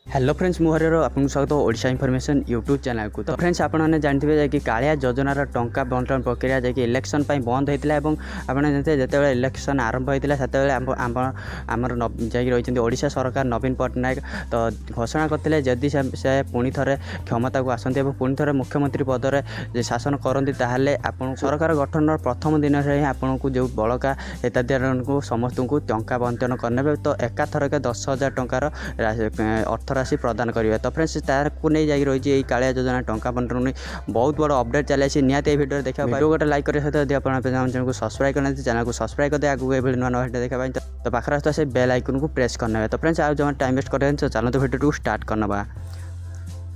Hello friends मुहर आपको स्वागत ओडिशा इनफॉरमेशन यूट्यूब चैनल को। तो फ्रेंड्स आपने जानते कि कालिया योजनार टंका बंटन प्रक्रिया जैसे इलेक्शन बंद होता है। आपने जानते जिते इलेक्शन आरंभ होता है से आमर रही ओडिशा सरकार नवीन पट्टनायक तो घोषणा करते जदि से पुणी थे क्षमता को आसती पुणी थे मुख्यमंत्री पदर शासन करती ताहले आपण सरकार गठन प्रथम दिन से ही आपन को जो बड़का हिताधिकारी को समस्त को टंका बंटन करने तो एकाथरक 10,000 टंकार अर्थ राशि प्रदान करेंगे। तो फ्रेंड्स तार को नहीं जाकि रही कालिया योजना टंका बंटन बहुत बड़ अपडेट चली निहती वीडियो देखा वीडियो गोटे लाइक करें सहित यदि आप चैनल को सब्सक्राइब करना चैनल को सब्सक्राइब करते आगे ये नुआ नुआ वीडियो देखा तो पाखर आसता से बेल आइकन को प्रेस करने। तो फ्रेंड्स आज जो टाइम वेस्ट करें तो चलो तो वीडियो को स्टार्ट करना।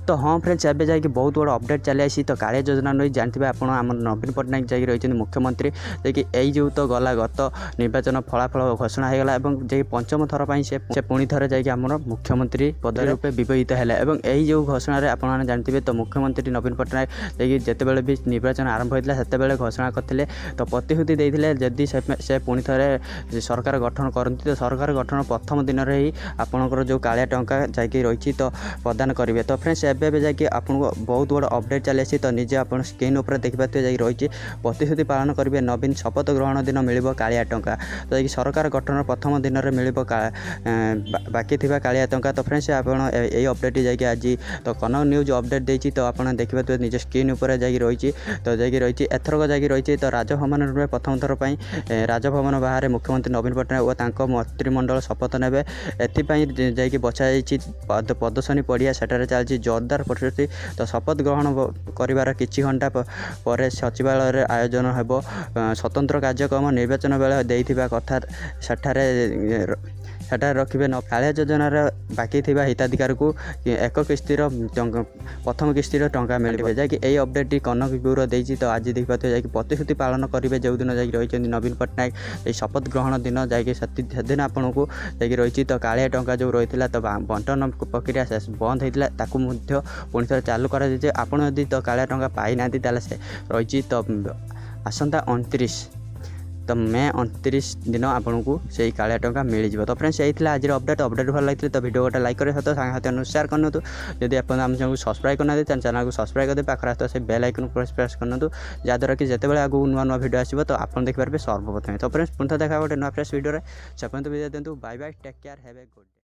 तो हाँ फ्रेंड्स एवं जाकि बहुत बड़ अपडेट चली तो कालिया योजना रही जानते आप नवीन पट्टनायक जाकि रही मुख्यमंत्री जैकि यही जो तो गला गत निर्वाचन फलाफल घोषणा होगा और पंचम थर पर से पुणी थे जाकि मुख्यमंत्री पद रूपे विवाहित है। यही जो घोषणा आपने जानते तो मुख्यमंत्री नवीन पट्टनायक जैकि जितेबाला भी निर्वाचन आरंभ होता है घोषणा करते तो प्रतिश्रुति देते जदि से पुणी थे सरकार गठन करती तो सरकार गठन प्रथम दिन में ही आपंकर जो कालिया टंका जाकि रही तो प्रदान करेंगे। तो फ्रेंड्स एवं जाकि आपको बहुत बड़ अपडेट चली तो निजे आप स्क्रीन उपर देखिए जाकि रही प्रतिश्रुति पालन करेंगे नवीन शपथ ग्रहण दिन मिल कालिया टंका तो जाकि सरकार गठन प्रथम दिन में मिल बाकी थी कालिया टंका। तो फ्रेंड्स आप अपडेट जाकि आज तो कनक न्यूज अपडेट देती तो आप देखिए निज स्क्रीन उपर जाकि रही तो जाकि रही एथरक जाकि रही तो राजभवन में प्रथम थर पर राजभवन बाहर मुख्यमंत्री नवीन पट्टनायक और मंत्रिमंडल शपथ ने एथपाई बछा प्रदर्शनी पड़िया सेठारे चलती जोरदार प्रस्तुति। तो शपथ ग्रहण कर किछि घंटा पर सचिवालय आयोजन हेबो स्वतंत्र कार्यक्रम निर्वाचन बेले देइथिबा कथा सेठारे रखिबे। कालिया योजनार बाकी थी हिताधिकारी को एक किस्तिर प्रथम किस्तिर टंका मिले जैकि यही अपडेट कनक ब्यूरो देती तो आज देखिए जाकि प्रतिश्रुति पालन करेंगे जो दिन जाकि रही नवीन पट्टनायक शपथ ग्रहण दिन जाकि से आपन को जाकि रही तो कालिया टंका जो रही तो बंटन प्रक्रिया बंद होता पुणी थे चालू कर आपड़ यदि तो कालिया टंका पाई ना से रही तो आसंता 29 तो मे 29 दिन आपन को से कालिया टंका मिल जाए। तो फ्रेंड्स यही आज अपडेट भल लगी तो वीडियो गोटे लाइक करें सहित सांगे शेयर करना। जदि आप चैनल सब्सक्राइब करना चैनल को सब्सक्राइब करते पाखर आसता से बेल आइकन प्रेस करना जहाँद्वारा कि जिते आगू नुआ नुआ वीडियो आसो तो आप देखिए सर्वप्रथम। तो फ्रेंड्स पुनः देखा गोटे नुआ फ्रेश वीडियो से विदाय दिंतु। Bye bye take care have a good day.